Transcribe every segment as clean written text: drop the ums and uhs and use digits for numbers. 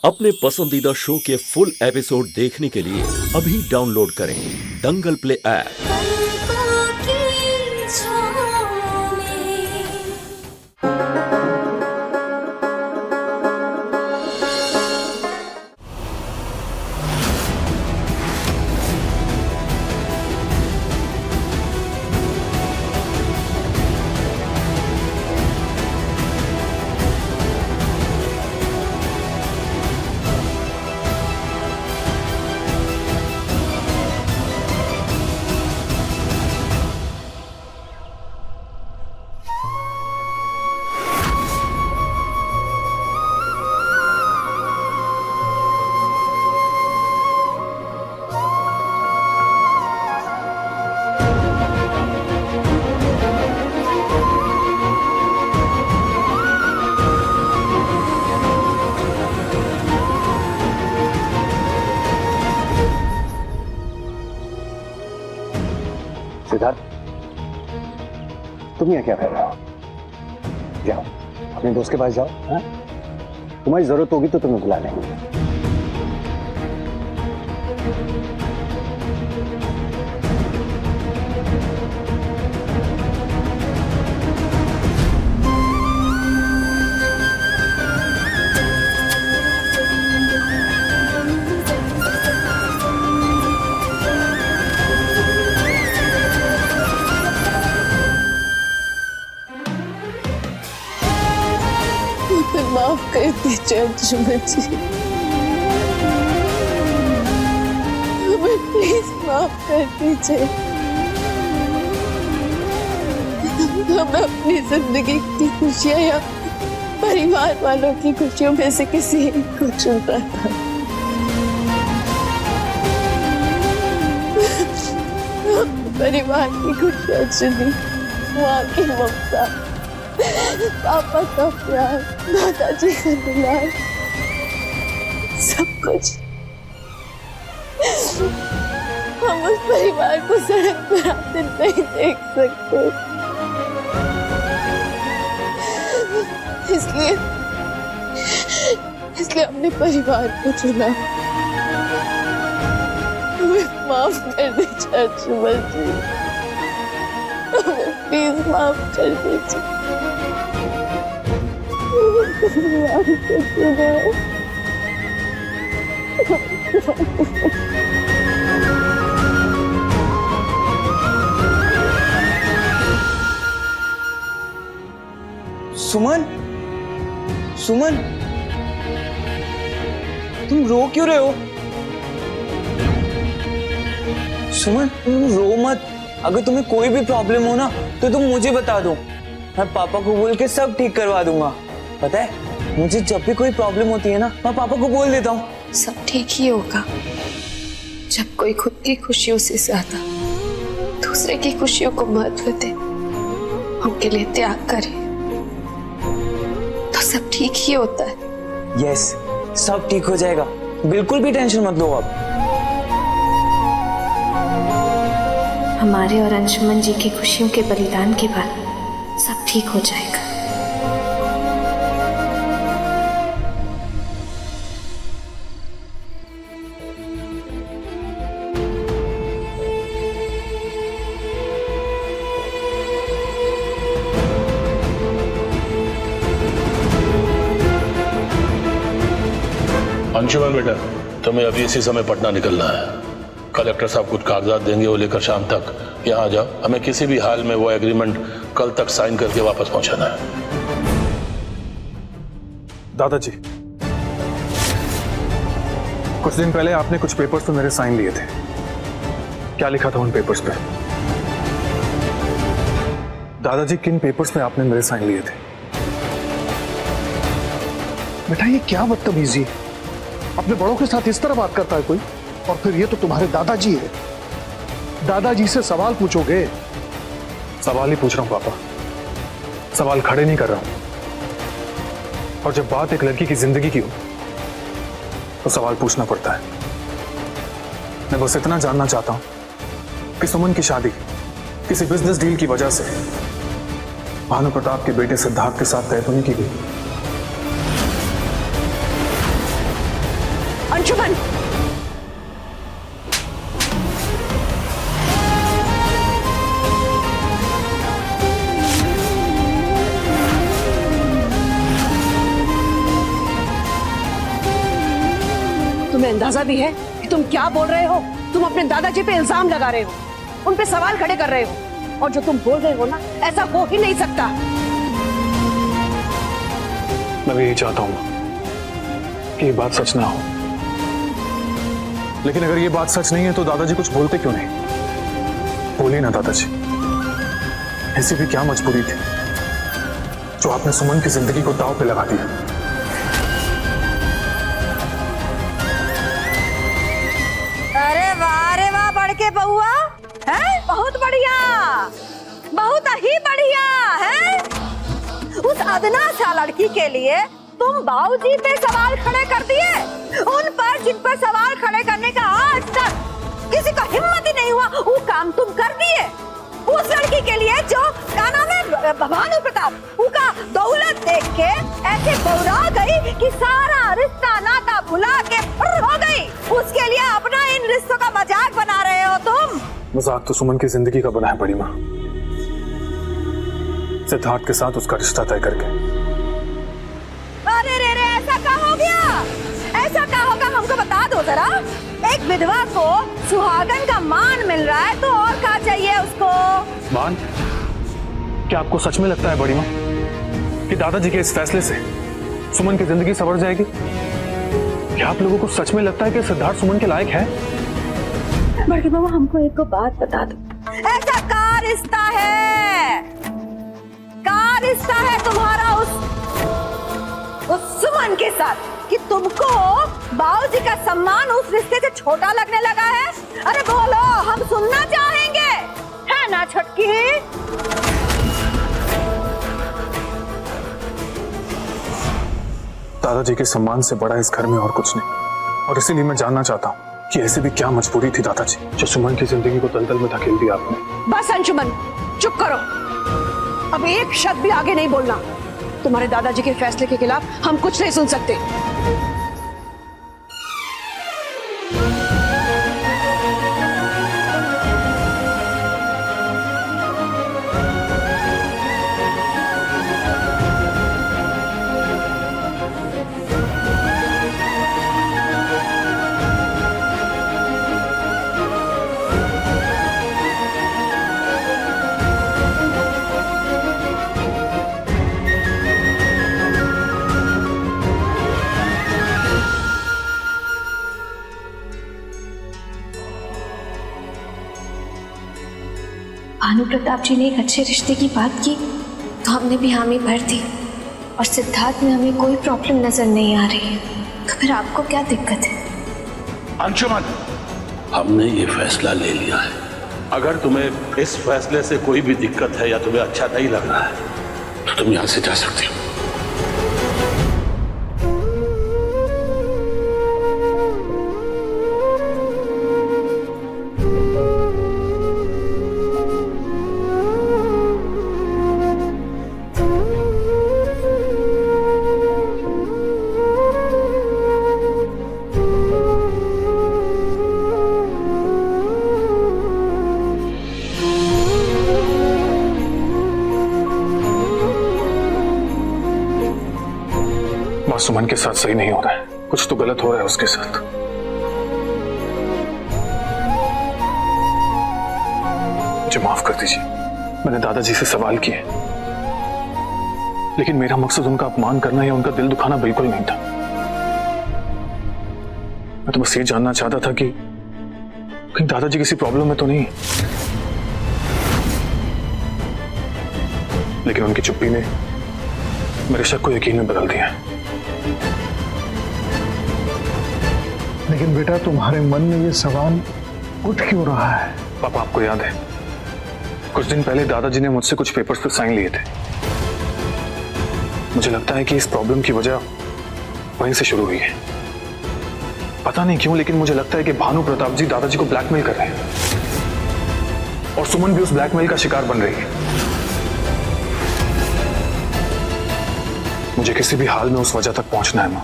अपने पसंदीदा शो के फुल एपिसोड देखने के लिए अभी डाउनलोड करें दंगल प्ले ऐप। सिद्धार्थ, तुम यहाँ क्या कर रहे हो? जाओ अपने दोस्त के पास जाओ। हाँ? तुम्हारी जरूरत होगी तो तुम्हें बुला लेंगे। माफ कर दीजिए अंशुमन जी, हमें प्लीज माफ कर दीजिए। हमें अपनी जिंदगी की खुशियां या परिवार वालों की खुशियों में से किसी एक को चुनता था। परिवार की खुशियां चुनी, वहाँ की ममता, पापा का प्यार, दादाजी का दुलार, सब कुछ। हम उस परिवार को सड़क पर आते नहीं देख सकते, इसलिए हमने परिवार को चुना। हमें माफ कर दीजिए अंशुमन जी, हमें प्लीज माफ कर दीजिए। सुमन, सुमन, तुम रो क्यों रहे हो? सुमन, तुम रो मत। अगर तुम्हें कोई भी प्रॉब्लम हो ना तो तुम मुझे बता दो, मैं पापा को बोल के सब ठीक करवा दूंगा। पता है, मुझे जब भी कोई प्रॉब्लम होती है ना, मैं पापा को बोल देता हूँ। सब ठीक ही होगा। जब कोई खुद की खुशियों से ज्यादा दूसरे की खुशियों को महत्व दे, उनके लिए त्याग करे, तो सब ठीक ही होता है। यस, सब ठीक हो जाएगा, बिल्कुल भी टेंशन मत लो आप। हमारे और अंशुमन जी की खुशियों के बलिदान के बाद सब ठीक हो जाएगा। अंशुमन बेटा, तुम्हें अभी इसी समय पटना निकलना है। कलेक्टर साहब कुछ कागजात देंगे, वो लेकर शाम तक यहाँ आ जाओ। हमें किसी भी हाल में वो एग्रीमेंट कल तक साइन करके वापस पहुंचाना है। दादाजी, कुछ दिन पहले आपने कुछ पेपर्स पे मेरे साइन लिए थे। क्या लिखा था उन पेपर्स पे? दादाजी, किन पेपर्स पे आपने मेरे साइन लिए थे? बेटा, ये क्या बदतमीजी है? अपने बड़ों के साथ इस तरह बात करता है कोई? और फिर ये तो तुम्हारे दादाजी है। दादाजी से सवाल पूछोगे? सवाल ही पूछ रहा हूं पापा, सवाल खड़े नहीं कर रहा हूं। और जब बात एक लड़की की जिंदगी की हो तो सवाल पूछना पड़ता है। मैं बस इतना जानना चाहता हूं कि सुमन की शादी किसी बिजनेस डील की वजह से भानु प्रताप के बेटे सिद्धार्थ के साथ तय तो नहीं की गई? अंशुमन, तुम्हें अंदाजा भी है कि तुम क्या बोल रहे हो? तुम अपने दादाजी पे इल्जाम लगा रहे हो, उन पे सवाल खड़े कर रहे हो, और जो तुम बोल रहे हो ना, ऐसा हो ही नहीं सकता। मैं भी यही चाहता हूँ कि ये बात सच ना हो, लेकिन अगर ये बात सच नहीं है तो दादाजी कुछ बोलते क्यों नहीं? बोलिए ना दादाजी, ऐसी भी क्या मजबूरी थी जो आपने सुमन की जिंदगी को दांव पे लगा दिया? अरे वाह बढ़ के बउआ है, बहुत बढ़िया, बहुत ही बढ़िया है। उस अदना सा लड़की के लिए तुम बाबूजी पे सवाल खड़े कर दिए, उन पर जिन पर सवाल खड़े करने का आज तक किसी को हिम्मत ही नहीं हुआ, वो काम तुम कर दिए। उस लड़की के लिए जो का नाम है भानु प्रताप, उसका दौलत देख के ऐसे बौरा गई कि सारा रिश्ता नाता भुला के हो गई। उसके लिए अपना इन रिश्तों का मजाक बना रहे हो तुम। मजाक तो सुमन की जिंदगी का बना है बड़ी माँ, सिद्धार्थ के साथ उसका रिश्ता तय करके। अरे रे रे, ऐसा क्या हो गया? ऐसा क्या होगा हमको बता दो जरा। एक विधवा को सुहागन का मान मिल रहा है तो और क्या चाहिए उसको? मान? क्या आपको सच में लगता है बड़ी माँ कि दादाजी के इस फैसले से सुमन की जिंदगी संवर जाएगी? क्या आप लोगों को सच में लगता है कि सिद्धार्थ सुमन के लायक है? बड़के बाबा, हमको एक को बात बता दो, ऐसा क्या रिश्ता है, क्या रिश्ता है तुम्हारा उस सुमन के साथ कि तुमको बाबूजी का सम्मान उस रिश्ते से छोटा लगने लगा है? अरे बोलो, हम सुनना चाहेंगे, है ना छटकी? दादाजी के सम्मान से बड़ा इस घर में और कुछ नहीं, और इसीलिए मैं जानना चाहता हूँ कि ऐसी भी क्या मजबूरी थी दादाजी जो सुमन की जिंदगी को दलदल में धकेल दिया आपने। बस अंशुमन, चुप करो, अब एक शब्द भी आगे नहीं बोलना। तुम्हारे दादाजी के फैसले के खिलाफ हम कुछ नहीं सुन सकते। भानु प्रताप जी ने एक अच्छे रिश्ते की बात की तो हमने भी हामी भर दी, और सिद्धार्थ में हमें कोई प्रॉब्लम नजर नहीं आ रही है, तो फिर आपको क्या दिक्कत है? अंशुमन, हमने ये फैसला ले लिया है। अगर तुम्हें इस फैसले से कोई भी दिक्कत है या तुम्हें अच्छा नहीं लग रहा है तो तुम यहां से जा सकती हो। सुमन के साथ सही नहीं हो रहा है, कुछ तो गलत हो रहा है उसके साथ। मुझे माफ कर दीजिए, मैंने दादाजी से सवाल किए, लेकिन मेरा मकसद उनका अपमान करना या उनका दिल दुखाना बिल्कुल नहीं था। मैं तो बस ये जानना चाहता था कि कहीं दादाजी किसी प्रॉब्लम में तो नहीं। लेकिन उनकी चुप्पी ने मेरे शक को यकीन में बदल दिया। लेकिन बेटा, तुम्हारे मन में ये सवाल उठ क्यों रहा है? पापा, आपको याद है कुछ दिन पहले दादाजी ने मुझसे कुछ पेपर्स पे साइन लिए थे। मुझे लगता है कि इस प्रॉब्लम की वजह वहीं से शुरू हुई है। पता नहीं क्यों, लेकिन मुझे लगता है कि भानु प्रताप जी दादाजी को ब्लैकमेल कर रहे हैं, और सुमन भी उस ब्लैकमेल का शिकार बन रही है। मुझे किसी भी हाल में उस वजह तक पहुंचना है मां।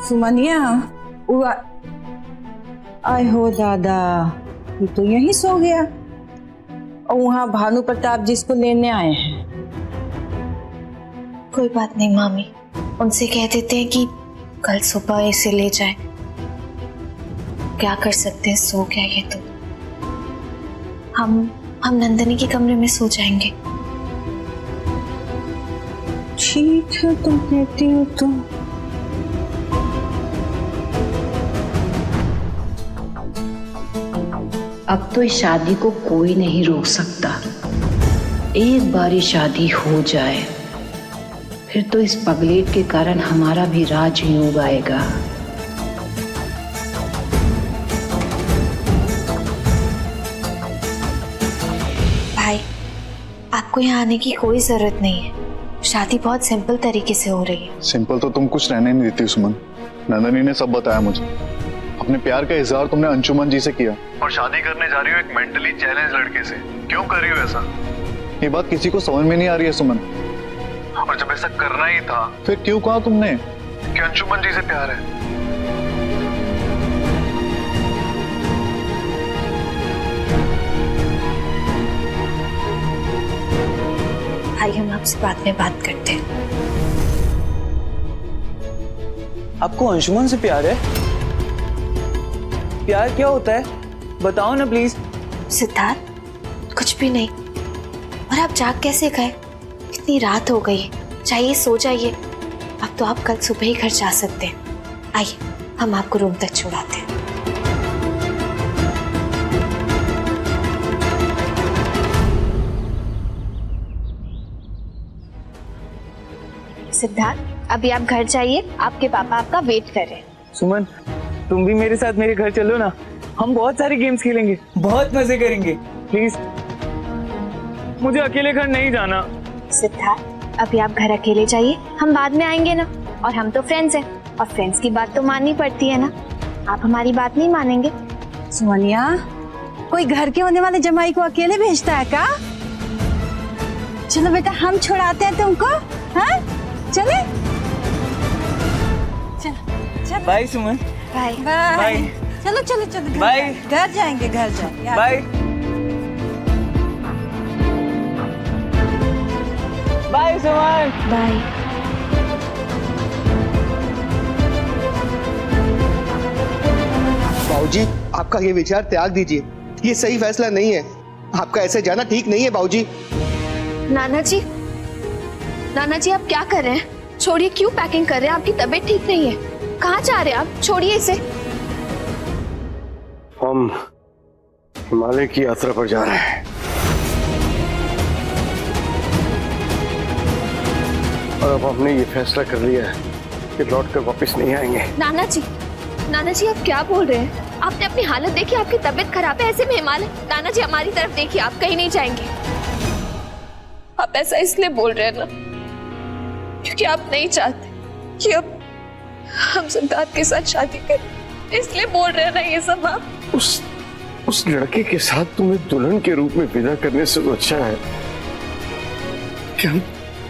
सुमनिया आय हो दादा, ये तो यहीं सो गया। और वहाँ भानु प्रताप जिसको लेने आए हैं। कोई बात नहीं मामी, उनसे कह देते हैं कि कल सुबह इसे ले जाए। क्या कर सकते हैं, सो गया ये तो। हम नंदनी के कमरे में सो जाएंगे। ठीक है, तुम कहती हो तो। अब तो इस शादी को कोई नहीं रोक सकता। एक बारी शादी हो जाए फिर तो इस पगलेट के कारण हमारा भी राजयोग आएगा। भाई, आपको यहाँ आने की कोई जरूरत नहीं है। शादी बहुत सिंपल तरीके से हो रही है। सिंपल तो तुम कुछ रहने नहीं देती सुमन। नंदनी ने सब बताया मुझे। अपने प्यार का इजहार तुमने अंशुमन जी से किया और शादी करने जा रही हो एक मेंटली चैलेंज लड़के से। क्यों कर रही हो ऐसा? ये बात किसी को समझ में नहीं आ रही है सुमन। और जब ऐसा करना ही था फिर क्यों कहा तुमने कि अंशुमन जी से प्यार है? भाई, हम आपसे बाद में बात करते हैं। आपको अंशुमन से प्यार है? प्यार क्या होता है, बताओ ना प्लीज। सिद्धार्थ, कुछ भी नहीं। और आप जाग कैसे गए? इतनी रात हो गई, चाहिए सो जाइए। अब तो आप कल सुबह ही घर जा सकते हैं। आइए, हम आपको रूम तक छुड़ाते हैं। सिद्धार्थ, अभी आप घर जाइए, आपके पापा आपका वेट कर रहे हैं। सुमन, तुम भी मेरे साथ मेरे घर चलो ना। हम बहुत सारी गेम्स खेलेंगे, बहुत मजे करेंगे। प्लीज, मुझे अकेले घर नहीं जाना। सिद्धार्थ, अभी आप घर अकेले जाइए, हम बाद में आएंगे ना। और हम तो फ्रेंड्स हैं, और फ्रेंड्स की बात तो माननी पड़ती है ना। आप हमारी बात नहीं मानेंगे? सुमनिया, कोई घर के होने वाले जमाई को अकेले भेजता है क्या? चलो बेटा, हम छुड़ाते हैं तुमको। हाँ, चले। चल बाय सुमन। Bye bye. चलो चलो चलो, बाय। घर जाएंगे, घर जाएंगे। बाय बाय सुमन। बाय। बाबूजी, आपका ये विचार त्याग दीजिए। ये सही फैसला नहीं है। आपका ऐसे जाना ठीक नहीं है बाबूजी। नाना जी, नाना जी, आप क्या कर रहे हैं? छोड़िए, क्यों पैकिंग कर रहे हैं? आपकी तबीयत ठीक नहीं है। कहाँ जा रहे हैं आप? छोड़िए इसे। हम हिमालय की यात्रा पर जा रहे हैं और अब हमने ये फैसला कर लिया है कि लौट कर वापस नहीं आएंगे। नाना जी, नाना जी, आप क्या बोल रहे हैं? आपने अपनी हालत देखी, आपकी तबीयत खराब है, ऐसे में हिमालय? नाना जी, हमारी तरफ देखिए, आप कहीं नहीं जाएंगे। आप ऐसा इसलिए बोल रहे हैं ना क्योंकि आप नहीं चाहते कि अब हम सिद्धार्थ के साथ शादी करें, इसलिए बोल रहे हैं ना ये सब आप? उस लड़के के साथ तुम्हें दुल्हन के रूप में विदा करने से तो अच्छा है कि हम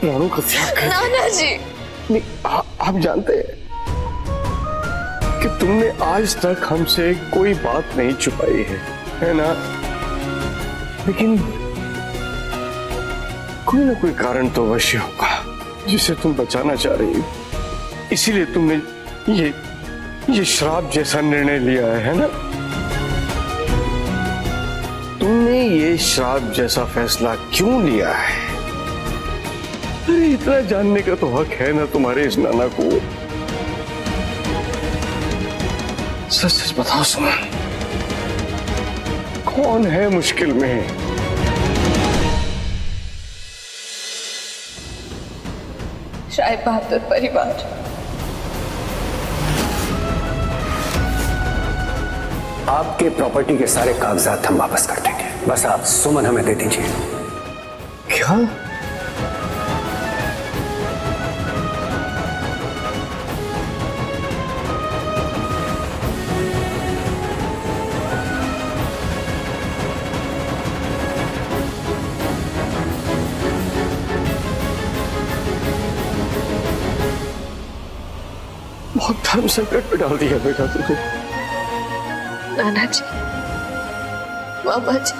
प्राणों का त्याग करें। नाना जी, नहीं, आप जानते हैं कि तुमने आज तक हमसे कोई बात नहीं छुपाई है ना? लेकिन कोई ना कोई कारण तो अवश्य होगा जिसे तुम बचाना चाह रही हो। इसीलिए तुमने ये श्राप जैसा निर्णय लिया है ना? तुमने ये श्राप जैसा फैसला क्यों लिया है? अरे इतना जानने का तो हक है ना तुम्हारे इस नाना को। सच सच बताओ सुमन, कौन है मुश्किल में? राय बहादुर परिवार। आपके प्रॉपर्टी के सारे कागजात हम वापस कर देंगे। बस आप सुमन हमें दे दीजिए। क्या? बहुत हम संकट में डाल दिया बेटा तुमने। नाना जी, मामा जी,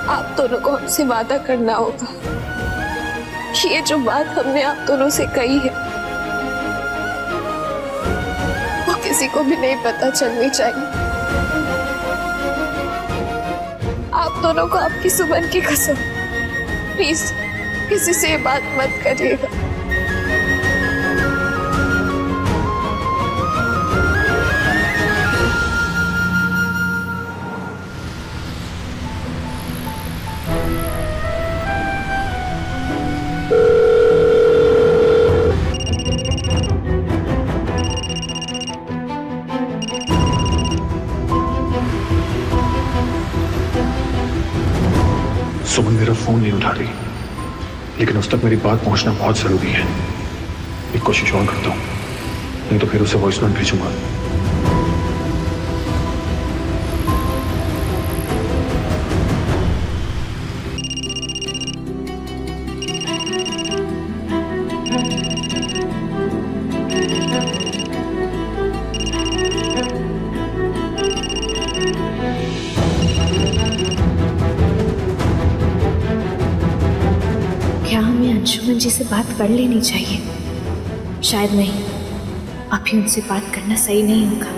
आप दोनों को हमसे वादा करना होगा कि ये जो बात हमने आप दोनों से कही है वो किसी को भी नहीं पता चलनी चाहिए। आप दोनों को आपकी सुमन की कसम, प्लीज किसी से ये बात मत करिएगा। सुमन मेरा फोन नहीं उठा रही, लेकिन उस तक मेरी बात पहुंचना बहुत जरूरी है। एक कोशिश और करता हूं, नहीं तो फिर उसे वॉइस नोट भेजूंगा। क्या हमें अंशुमन जी से बात कर लेनी चाहिए? शायद नहीं, अभी उनसे बात करना सही नहीं होगा।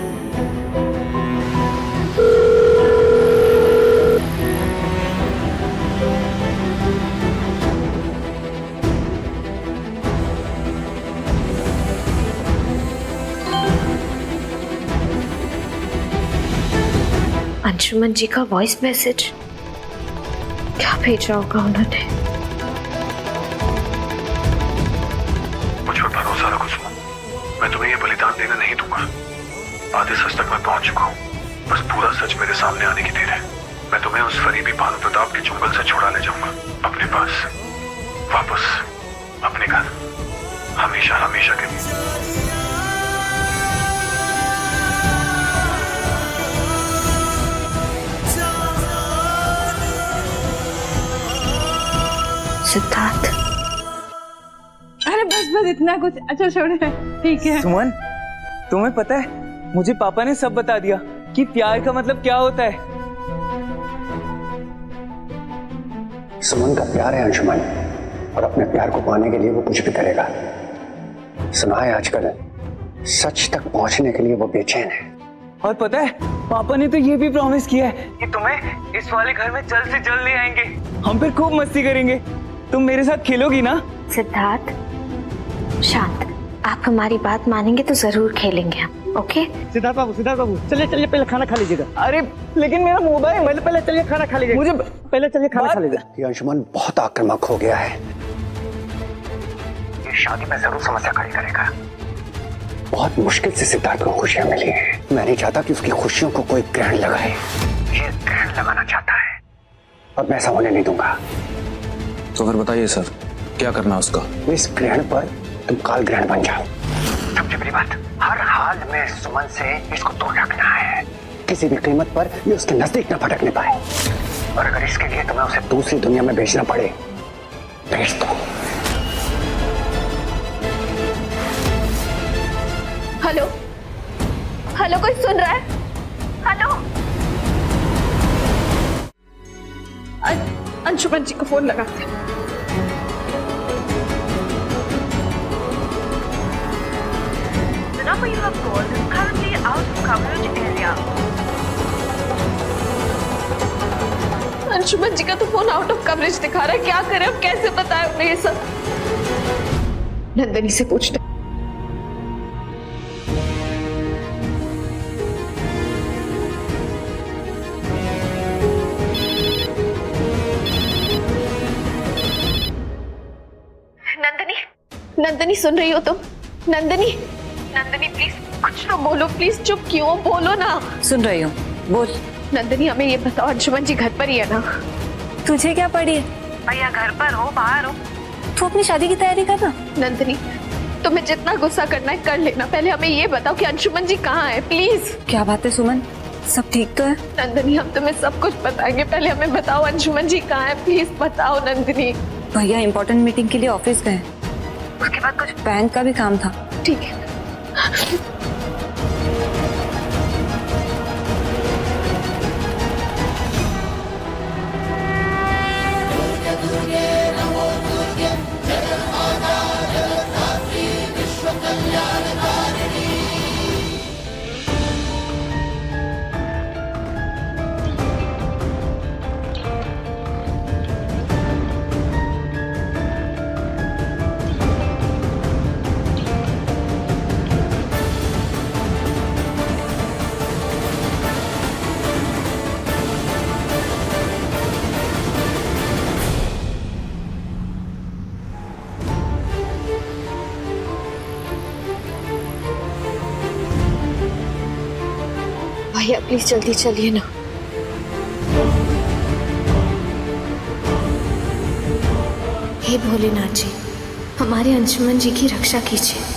अंशुमन जी का वॉइस मैसेज क्या भेजा होगा उन्होंने? मुझ पर भरोसा रखो सुमन, मैं तुम्हें ये बलिदान देने नहीं दूंगा। आधे सच तक मैं पहुंच चुका हूँ, बस पूरा सच मेरे सामने आने की देर है। मैं तुम्हें उस फरीबी भानु प्रताप के जंगल से छुड़ा ले जाऊंगा, अपने पास वापस अपने घर, हमेशा हमेशा के लिए। सिद्धार्थ, अरे बस बस इतना कुछ, अच्छा छोड़े, ठीक है। सुमन, तुम्हें पता है मुझे पापा ने सब बता दिया कि प्यार का मतलब क्या होता है। सुमन का प्यार है अंशुमन, और अपने प्यार को पाने के लिए वो कुछ भी करेगा। सुना है आजकल सच तक पहुंचने के लिए वो बेचैन है। और पता है पापा ने तो ये भी प्रॉमिस किया है कि तुम्हें इस वाले घर में जल्द से जल्द ले आएंगे। हम फिर खूब मस्ती करेंगे। तुम मेरे साथ खेलोगी ना? सिद्धार्थ शांत, आप हमारी बात मानेंगे तो जरूर खेलेंगे हम, ओके? सिद्धार्थ बाबू चलिए चलिए, पहले खाना खा लीजिएगा। अरे लेकिन मेरा मोबाइल, पहले चलिए खाना खा लीजिए, मुझे पहले चलिए खाना खा लीजिए। ये अंशुमन बहुत आक्रामक हो गया है, ये शादी में जरूर समस्या खड़ी करेगा। बहुत मुश्किल से सिद्धार्थ को खुशियां मिली हैं। मैं नहीं चाहता कि उसकी खुशियों को कोई ग्रहण लगाए। ये ग्रहण लगाना चाहता है और मैं ऐसा होने नहीं दूंगा। तो फिर बताइए सर, क्या करना है उसका? इस ग्रहण पर तुम काल ग्रहण बन जाओ। सबसे बड़ी बात, हर हाल में सुमन से इसको दूर रखना है। किसी भी कीमत पर ये उसके नजदीक न भटकने पाए, और अगर इसके लिए तुम्हें उसे दूसरी दुनिया में भेजना पड़े, भेज दो। हेलो हेलो, कोई सुन रहा है? हेलो, अंशुमन जी को फोन लगाते हैं। The number you have called is currently out of coverage area. Anshuman जी का तो फोन आउट ऑफ कवरेज दिखा रहा है। क्या करें अब, कैसे बताए उन्हें ये सब? नंदनी से पूछते। नंदनी सुन रही हो तुम? नंदनी प्लीज कुछ तो बोलो, प्लीज चुप क्यों? बोलो ना। सुन रही हूँ, बोल। नंदनी हमें ये बताओ, अंशुमन जी घर पर ही है ना? तुझे क्या पड़ी है? भैया घर पर हो बाहर हो? तू अपनी शादी की तैयारी कर ना। नंदनी तुम्हें जितना गुस्सा करना है कर लेना, पहले हमें ये बताओ कि अंशुमन जी कहाँ है, प्लीज। क्या बात है सुमन, सब ठीक तो है? नंदनी हम तुम्हें सब कुछ बताएंगे, पहले हमें बताओ अंशुमन जी कहाँ है, प्लीज बताओ नंदनी। भैया इंपॉर्टेंट मीटिंग के लिए ऑफिस गए, उसके बाद कुछ बैंक का भी काम था। ठीक है। भैया प्लीज जल्दी चलिए ना। हे भोलेनाथ जी, हमारे अंशुमन जी की रक्षा कीजिए।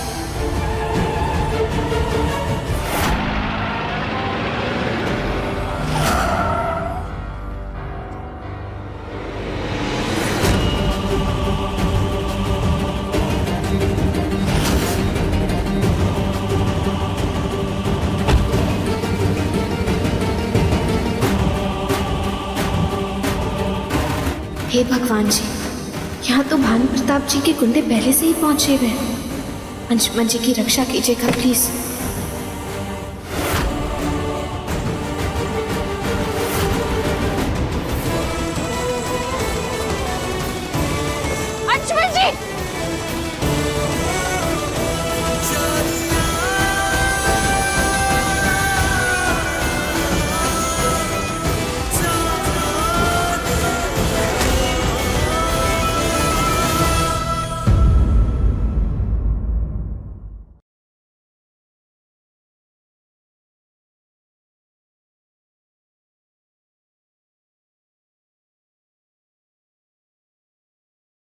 हे भगवान जी, यहाँ तो भानु प्रताप जी के गुंडे पहले से ही पहुंचे हुए हैं। अंशुमन जी की रक्षा कीजिएगा प्लीज।